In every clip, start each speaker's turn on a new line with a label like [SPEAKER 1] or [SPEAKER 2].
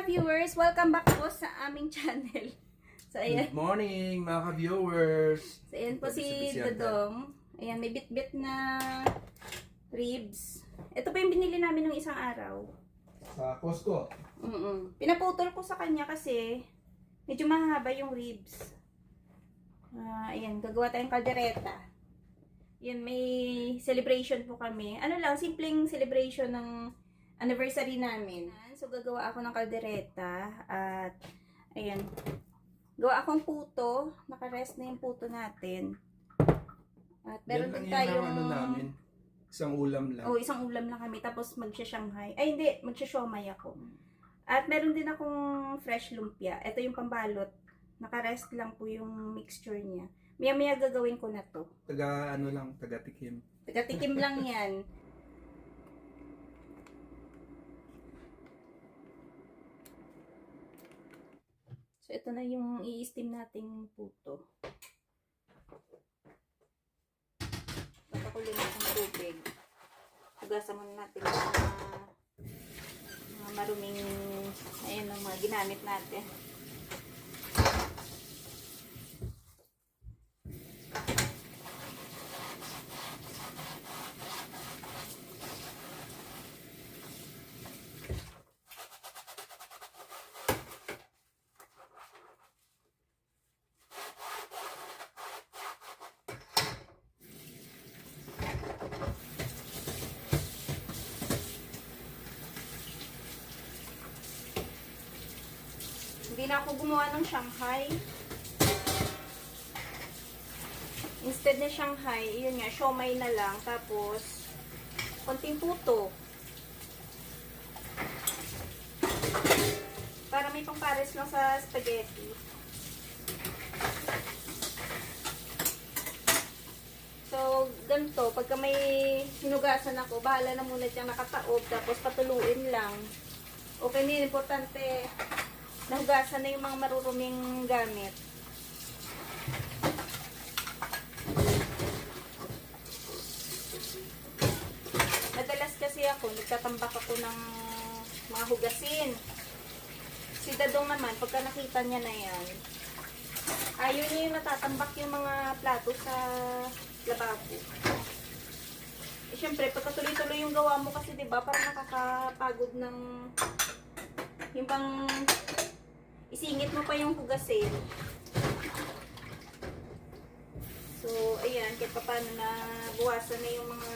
[SPEAKER 1] ka-viewers! Welcome back po sa aming channel. So, ayan.
[SPEAKER 2] Good morning mga ka-viewers!
[SPEAKER 1] So, ayan po si Dodong. Ayan, may bit-bit na ribs. Ito po yung binili namin nung isang araw.
[SPEAKER 2] Sa Costco.
[SPEAKER 1] Pinaputol ko sa kanya kasi medyo mahaba yung ribs. Ayan, gagawa tayong kaldereta. Yan, may celebration po kami. Ano lang, simpleng celebration ng anniversary namin. So, gagawa ako ng kaldereta. At, ayan. Gawa akong puto. Nakarest na yung puto natin. At meron din tayong...
[SPEAKER 2] Ano namin. Isang ulam lang.
[SPEAKER 1] Oh, isang ulam lang kami. Tapos magsya-shanghai. Ay, hindi. Magsya-siomay ako. At meron din akong fresh lumpia. Ito yung pambalot. Nakarest lang po yung mixture niya. Maya-maya gagawin ko na to.
[SPEAKER 2] Taga-tikim.
[SPEAKER 1] Taga-tikim lang yan. So, ito na yung i-steam nating puto. Papakuloy natin tubig. Hugasan muna natin mga maruming, ayun, ang mga ginamit natin. Hindi na ako gumawa ng Shanghai. Instead na Shanghai, yun nga, siomay na lang. Tapos, konting puto. Para may pangpares lang sa spaghetti. So, ganito. Pagka may hinugasan ako, bahala na muna diyang nakataob. Tapos, patuluin lang. Okay na, importante. Nahugasan na yung mga maruruming gamit. Madalas kasi ako, nagtatambak ako ng mga hugasin. Si Dadong naman, pagka nakita niya na yan, ayaw niya yung natatambak yung mga plato sa lababo. Eh, syempre, pagka tuloy-tuloy yung gawa mo kasi, diba, parang nakakapagod ng yung pang isingit mo pa yung hugasin. So, ayan, kahit pa paano na buwasan na yung mga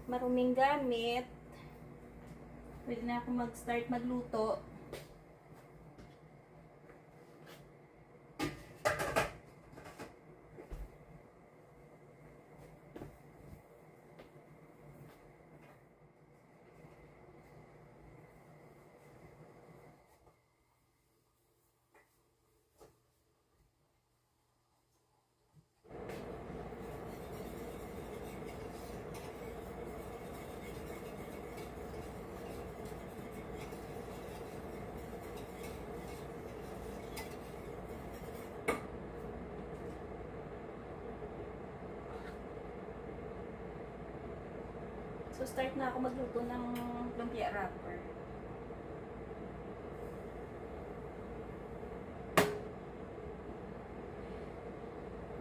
[SPEAKER 1] maruming gamit. Pwede na ako mag-start magluto. So, start na ako magluto ng lumpia wrapper.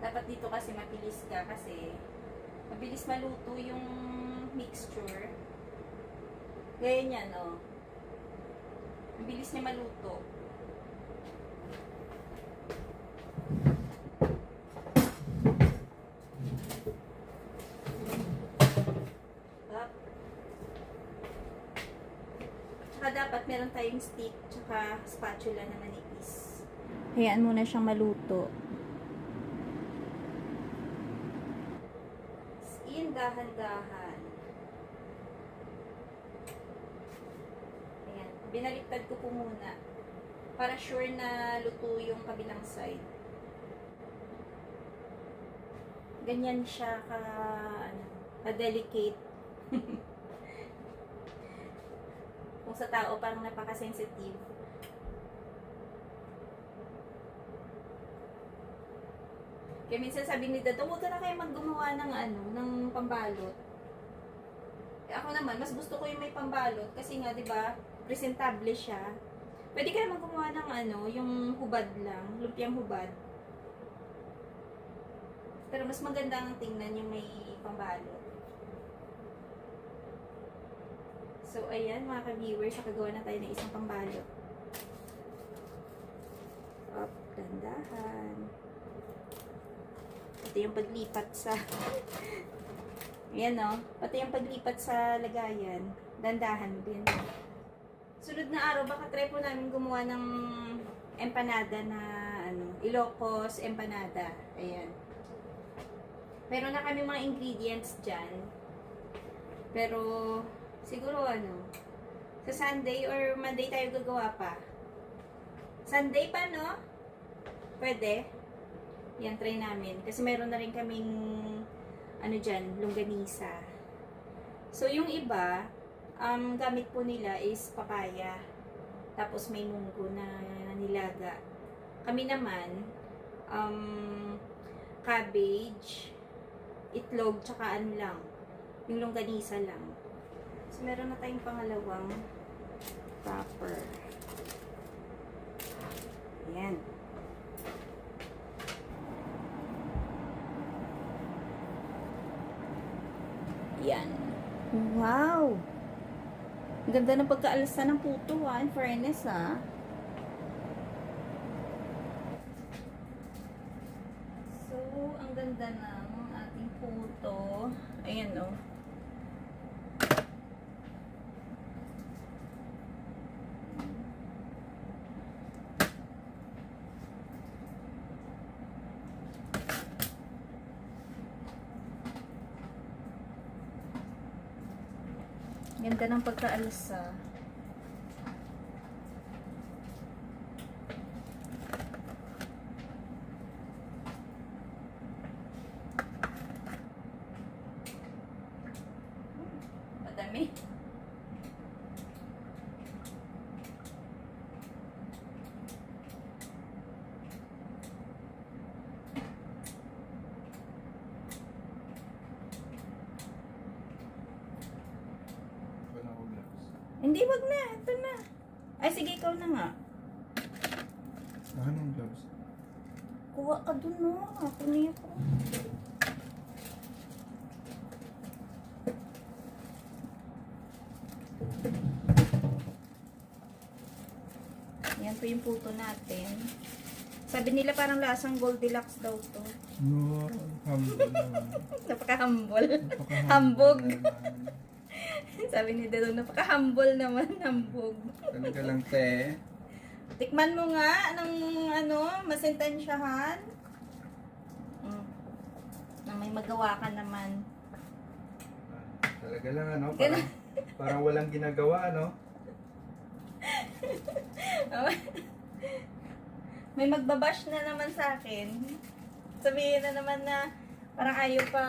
[SPEAKER 1] Dapat dito kasi mabilis ka kasi mabilis maluto yung mixture. Gaya niyan, no? Mabilis niya maluto. Dapat meron tayong stick tsaka spatula na manipis. Hayaan muna siyang maluto. In dahan-dahan. Ayan. Binaliktad ko po muna. Para sure na luto yung kabilang side. Ganyan siya ka-delicate. Kung sa tao parang napaka-sensitive. Kaya minsan sabi ni Dato, huwag ka na kayo maggumawa ng pambalot. Ako naman, mas gusto ko yung may pambalot kasi nga, 'di ba? presentable siya. Pwede ka naman gumawa ng ano, yung hubad lang, lumpiang hubad. Pero mas maganda ang tingnan yung may pambalot. So, ayan mga ka-viewers, nakagawa na tayo ng isang pambalot. Up, dandahan. Ito yung paglipat sa... Ayan o, pati yung paglipat sa lagayan, dandahan din. Sunod na araw, baka try po namin gumawa ng empanada na ano, Ilocos empanada. Ayan. Meron na kami mga ingredients dyan. Pero, siguro ano, sa Sunday or Monday tayo gagawa pa. Sunday pa, no? Pwede. Yan, try namin. Kasi meron na rin kaming, ano dyan, longganisa. So, yung iba, gamit po nila is papaya. Tapos may munggo na nilaga. Kami naman, cabbage, itlog, tsaka ano lang, yung longganisa lang. So, meron na tayong pangalawang wrapper. Ayan. Yan. Wow! Ang ganda ng pagkaalsa ng puto ha, in fairness ha. So, ang ganda ng ating puto. Ayan o. Ganda ng pagkaalsa. Madami. Hindi, wag na. Ito na. Ay, sige, ikaw na nga.
[SPEAKER 2] Anong gloves?
[SPEAKER 1] Kuha ka dun, no. Ako niya ko. Yan po yung puto natin. Sabi nila parang lasang Goldilocks daw to.
[SPEAKER 2] No, humble naman.
[SPEAKER 1] Napaka-humble.
[SPEAKER 2] Napaka-humble
[SPEAKER 1] Hambog.
[SPEAKER 2] naman.
[SPEAKER 1] Sabi ni Dadong, napaka-humble naman, hambog.
[SPEAKER 2] Talaga lang, te.
[SPEAKER 1] Tikman mo nga ng ano, masintensyahan. Na may magawa ka naman.
[SPEAKER 2] Talaga lang, ano? Parang walang ginagawa, ano?
[SPEAKER 1] May magbabash na naman sa akin. Sabihin na naman na parang ayaw pa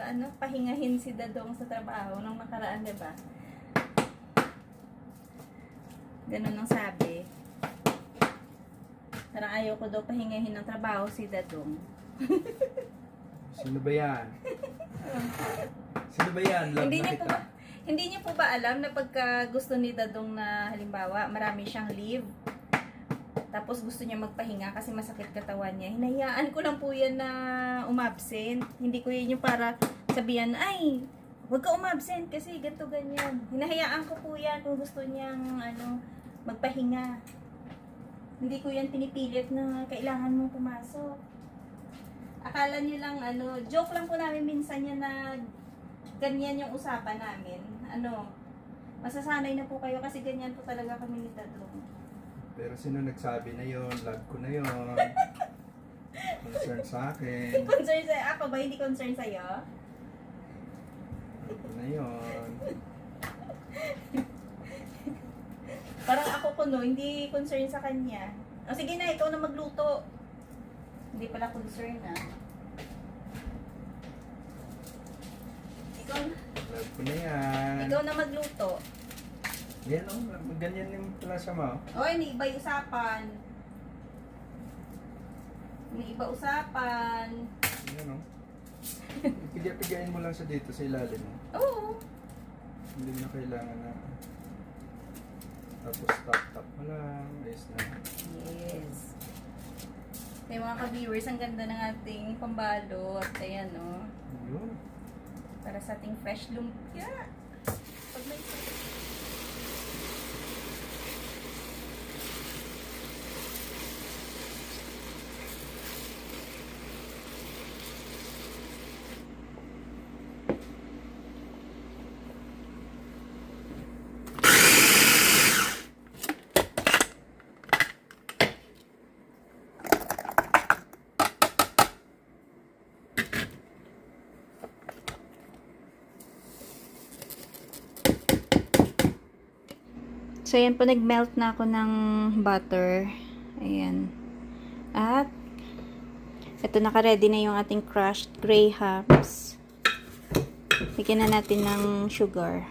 [SPEAKER 1] ano, pahingahin si Dadong sa trabaho nung nakaraan, 'di ba? Ganun ang sabi. Parang ayaw ko daw pahingahin ng trabaho si Dadong.
[SPEAKER 2] Sino ba yan? Sino ba yan? Love
[SPEAKER 1] Hindi
[SPEAKER 2] na
[SPEAKER 1] niyo po
[SPEAKER 2] kita.
[SPEAKER 1] ba, hindi niyo po ba alam na pagka gusto ni Dadong na halimbawa, marami siyang leave, tapos gusto niya magpahinga kasi masakit katawan niya, hinahayaan ko lang po yan na umabsent. Hindi ko yun yung para sabihan, ay, huwag ka umabsent kasi ganito ganyan. Hinahayaan ko po yan kung gusto niyang ano, magpahinga. Hindi ko yan pinipilit na kailangan mong pumasok. Akala niyo lang, ano, joke lang po namin minsan yan na ganyan yung usapan namin. Ano, masasanay na po kayo kasi ganyan po talaga kami ni Dadong.
[SPEAKER 2] Pero sino nagsabi na yon? Love ko na yon. Concern sa akin.
[SPEAKER 1] Concern sa'yo? Ako ba hindi concern sa'yo?
[SPEAKER 2] Love ko na yon.
[SPEAKER 1] Parang ako ko no, hindi concern sa kanya. O sige na, ikaw na magluto. Hindi pala concern na. Ikaw,
[SPEAKER 2] Love ko na yan.
[SPEAKER 1] ikaw na magluto.
[SPEAKER 2] Yan o, ganyan yung plasa mo.
[SPEAKER 1] Oy, may iba yung usapan. May iba usapan.
[SPEAKER 2] Yan o. Pigay-pigayin mo lang sa dito, sa ilalim mo.
[SPEAKER 1] Oo.
[SPEAKER 2] Hindi na kailangan na. Tapos tap-tap mo lang. Ayos na.
[SPEAKER 1] Yes. Kaya mga ka-viewers, ang ganda ng ating pambalot. Ayan, no?
[SPEAKER 2] Yun.
[SPEAKER 1] Para sa ating fresh lumpia. Pag may... So, ayan po, nag-melt na ako ng butter. Ayan. At, ito, naka-ready na yung ating crushed grahams. Bigyan na natin ng sugar.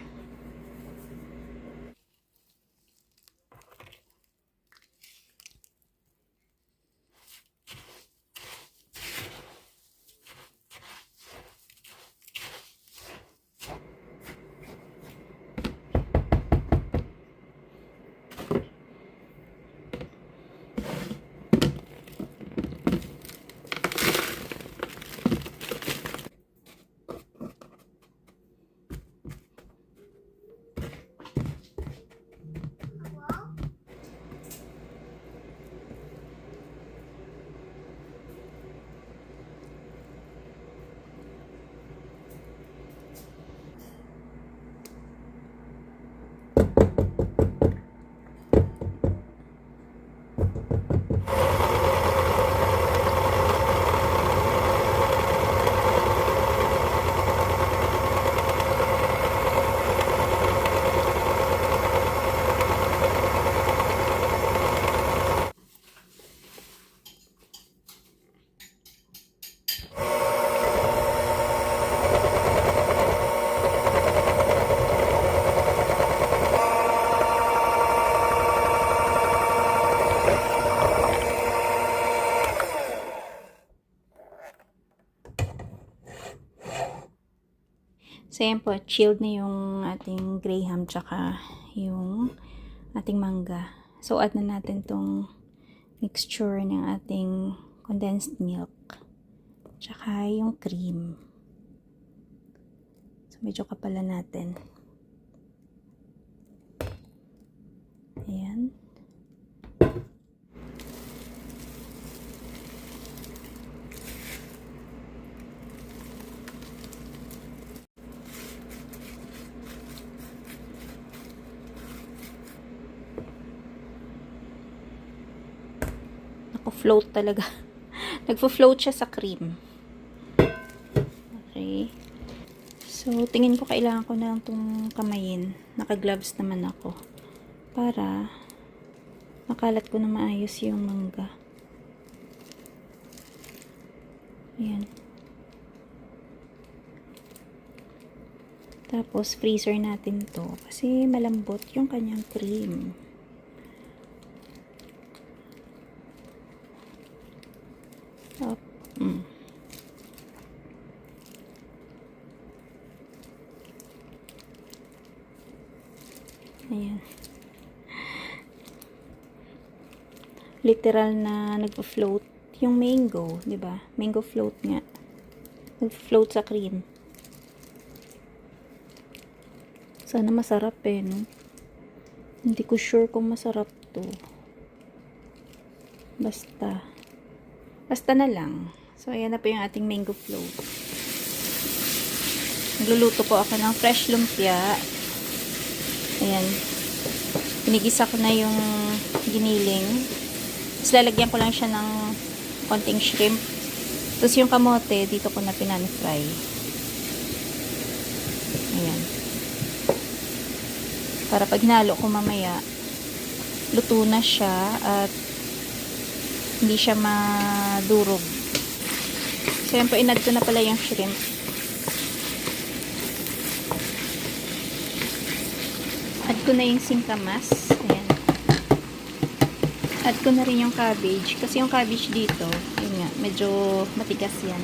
[SPEAKER 1] So, ayan po, chilled na yung ating graham tsaka yung ating mangga. So, add na natin tong mixture ng ating condensed milk tsaka yung cream. So, medyo kapala natin. Ayan. Float talaga. Nagfo-float siya sa cream. Okay. So, tingin ko kailangan ko na lang itong kamayin. Naka-gloves naman ako. Para makalat ko na maayos yung mangga. Ayan. Tapos, freezer natin to. Kasi malambot yung kanyang cream. Up. Ayan. Literal na nagpo-float yung mango, 'di ba? Mango float nga. Nagpo-float sa cream. Sana masarap no? Hindi ko sure kung masarap to. Basta na lang. So, ayan na po yung ating mango float. Nagluluto po ako ng fresh lumpia. Ayan. Pinigisa ko na yung giniling. Tapos, lalagyan ko lang siya ng konting shrimp. Tapos, yung kamote, dito ko na pinani-fry. Ayan. Para pag hinalo ko mamaya, luto na siya at hindi siya madurog. So, yan po, inad ko na pala yung shrimp. Add ko na yung singkamas. Ayan. Add ko na rin yung cabbage. Kasi yung cabbage dito, yun nga, medyo matigas yan.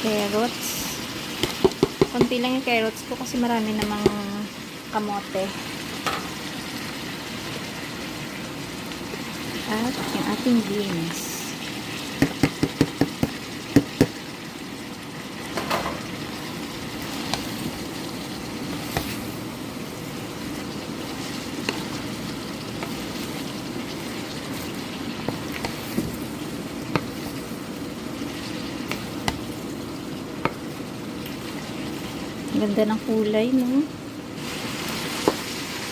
[SPEAKER 1] Carrots. Konti lang yung carrots ko kasi marami namang kamote. At yung ating beans. Ganda ng kulay, no?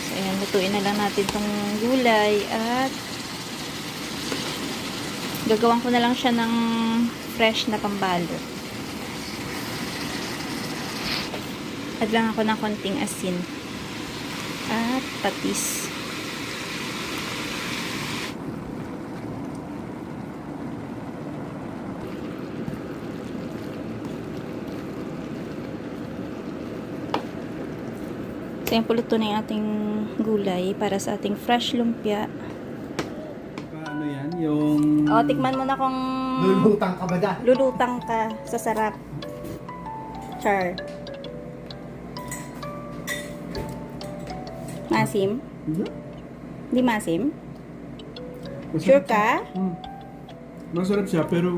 [SPEAKER 1] So, ayan, lutuin na lang natin tong gulay at gagawan ko na lang siya ng fresh na pambalot. Add lang ako ng konting asin at patis. So, yan po luto na yung ating gulay para sa ating fresh lumpia.
[SPEAKER 2] Ano yan? Yung...
[SPEAKER 1] O, tikman mo na kung
[SPEAKER 3] Lulutang ka ba da?
[SPEAKER 1] lulutang ka sa sarap. Char. Masim? Di masim? Sure ka?
[SPEAKER 2] Masarap siya, pero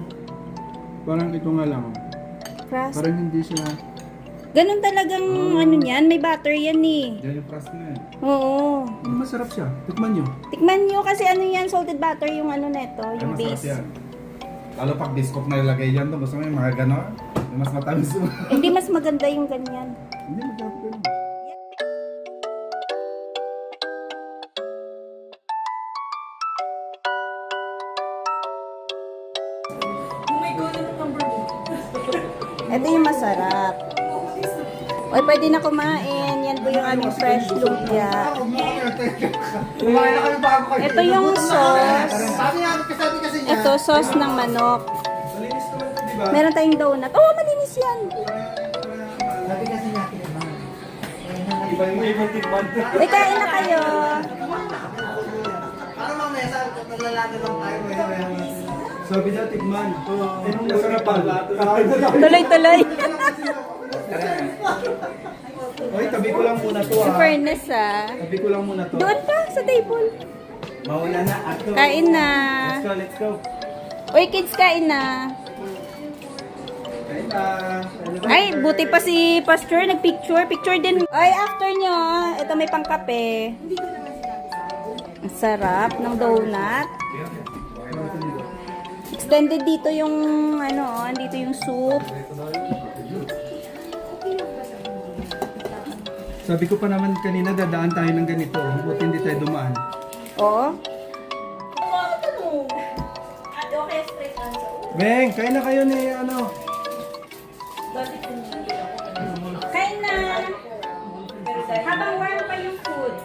[SPEAKER 2] parang ito nga lang.
[SPEAKER 1] Crust?
[SPEAKER 2] Parang hindi siya...
[SPEAKER 1] Ganun talagang ano niyan, may butter yan eh.
[SPEAKER 2] Yan yung crust na yan.
[SPEAKER 1] Oo.
[SPEAKER 2] Masarap siya. Tikman nyo.
[SPEAKER 1] Tikman nyo kasi ano yan, salted butter yung ano neto, yung base.
[SPEAKER 3] Lalo pag biscuit na ilagay yan, gusto mo yung mga gano'n? Yung mas matamis mo.
[SPEAKER 1] Hindi mas maganda yung ganyan.
[SPEAKER 2] Hindi, masarap yun.
[SPEAKER 1] Ito yung masarap. Oy, pwede na kumain. Yan po yung aming fresh lumpia.
[SPEAKER 3] Kumain na kami bago kayo.
[SPEAKER 1] Ito yung sauce.
[SPEAKER 3] Sabi kasi niya.
[SPEAKER 1] Ito, sauce ng manok.
[SPEAKER 2] Malinis naman ito, di ba?
[SPEAKER 1] Meron tayong donut. Oh, malinis yan.
[SPEAKER 3] Sabi kasi niya.
[SPEAKER 2] Iba yung ibang tikman.
[SPEAKER 1] May kain na kayo.
[SPEAKER 3] Para mamaya sabi ko, talalado lang tayo.
[SPEAKER 2] Sabi na tikman. Anong nasarapan?
[SPEAKER 1] Tuloy-tuloy.
[SPEAKER 2] Oy, tabi ko lang muna to
[SPEAKER 1] Sa
[SPEAKER 2] ha.
[SPEAKER 1] furnace ah.
[SPEAKER 2] Tabi ko lang muna to.
[SPEAKER 1] Doon pa, sa table.
[SPEAKER 2] Mauna na. Ato.
[SPEAKER 1] Kain na.
[SPEAKER 2] Let's go, let's go.
[SPEAKER 1] Uy, kids, kain na.
[SPEAKER 2] Kain na.
[SPEAKER 1] Ay, buti pa si Pastor, nagpicture. Picture din. Ay, after nyo, ito may pangkape. Ang sarap ng donut. Extended dito yung, ano, dito yung soup.
[SPEAKER 2] Sabi ko pa naman kanina dadaan tayo ng ganito. Buti hindi tayo dumaan.
[SPEAKER 1] Oo.
[SPEAKER 2] Beng, kain na kayo ni ano.
[SPEAKER 1] Kain na. Habang warm pa yung food.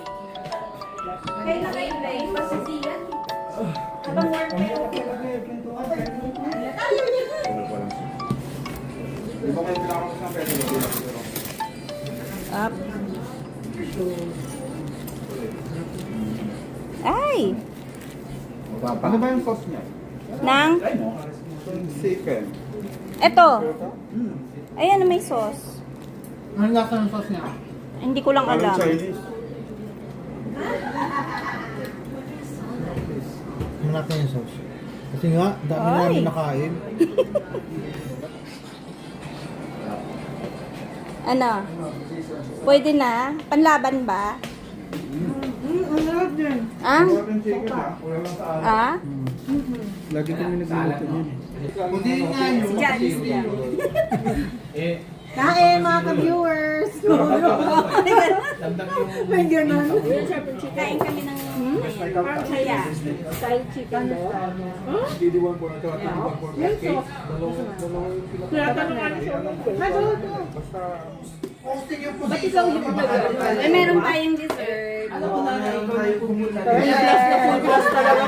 [SPEAKER 1] Kain na kayo, Beng. Pasasiyan. Habang warm pa yung food. Up. Ay!
[SPEAKER 2] Ano ba yung sauce niya?
[SPEAKER 1] Nang?
[SPEAKER 2] Chicken.
[SPEAKER 1] Eto. Ayan na may sauce.
[SPEAKER 3] Ano lasa ng sauce niya?
[SPEAKER 1] Hindi ko lang alam.
[SPEAKER 2] Chinese.
[SPEAKER 3] Ano natin yung sauce? Kasi nga, dami
[SPEAKER 1] Ay.
[SPEAKER 3] namin nakain.
[SPEAKER 1] Ano? Pwede na? Panlaban ba? Ah?
[SPEAKER 2] Sarap yung chicken ha. Wala lang sa akin.
[SPEAKER 1] Ah?
[SPEAKER 2] Lagi kami nagluluto niyan.
[SPEAKER 3] Hindi nga yun.
[SPEAKER 1] Janice lang.
[SPEAKER 4] Kain mga ka-viewers! May ganun.
[SPEAKER 1] Kain kami ng parang saya.
[SPEAKER 4] Style chicken daw.
[SPEAKER 2] Didiwan po na ito.
[SPEAKER 4] Yung sauce. Tinatanungan siya. Ba't ikaw yung pinag-aral?
[SPEAKER 1] Ay, meron tayong dessert.
[SPEAKER 4] Full class talaga.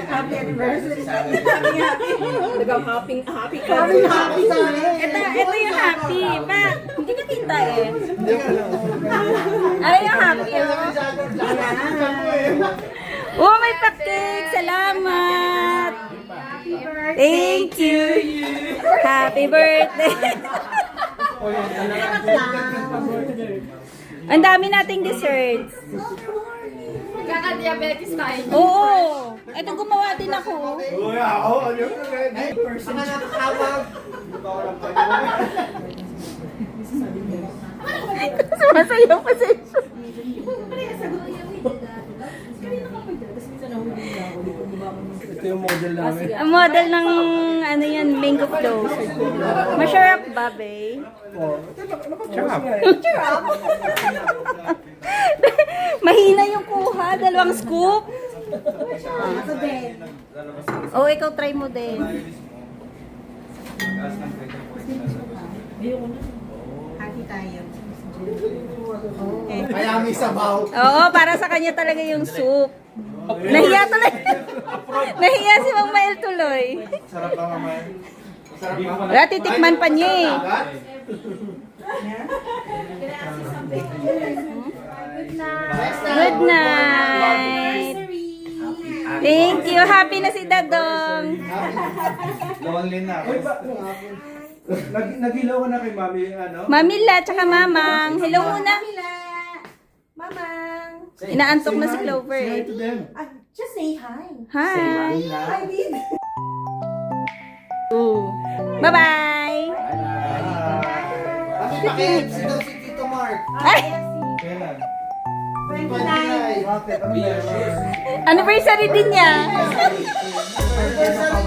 [SPEAKER 4] Happy anniversary. Nag-happy happy ka. Happy sa akin.
[SPEAKER 1] Ito yung happy. Pa, hindi ka kita eh. Ay, yung happy oh. Oh, may pa-cake. Salamat. Thank you. Happy birthday. Ang dami nating desserts.
[SPEAKER 5] Kaka-diabetes tayo.
[SPEAKER 1] Oo. Ito gumawa din ako.
[SPEAKER 2] Uy, ako, ano yun?
[SPEAKER 4] Mga nakakawag.
[SPEAKER 1] Sumasayaw pa siya.
[SPEAKER 2] Ito yung model namin.
[SPEAKER 1] Ang model ng ano yan, mango flow. Masarap ba, babe? Mahina yung kuha, 2 scoop. Oh, ikaw try mo din.
[SPEAKER 4] Hati tayo. Kaya may sabaw.
[SPEAKER 1] Oo, para sa kanya talaga yung soup. Nahiya tuloy. Nahiya si Mang Mael tuloy.
[SPEAKER 2] Sarap ba mamaya? Sarap ba?
[SPEAKER 1] Wala, titikman pa niya eh. Good night. Thank you. Happy na si Dadong.
[SPEAKER 2] Lonely na. Nagilaw ka na kay mami, ano?
[SPEAKER 1] Mamila, tsaka Mamang. Hello muna.
[SPEAKER 4] Mamang.
[SPEAKER 1] Inaantok na si Clover
[SPEAKER 2] Say hi
[SPEAKER 1] eh.
[SPEAKER 2] to them.
[SPEAKER 4] Just say hi.
[SPEAKER 1] Hi.
[SPEAKER 4] I did.
[SPEAKER 1] Bye-bye.
[SPEAKER 4] Bakit? Sino si Tito Mark?
[SPEAKER 1] Ay,
[SPEAKER 2] Kailan?
[SPEAKER 4] 29.
[SPEAKER 2] Bakit? Ano meron?
[SPEAKER 1] anniversary din niya.
[SPEAKER 4] Anniversary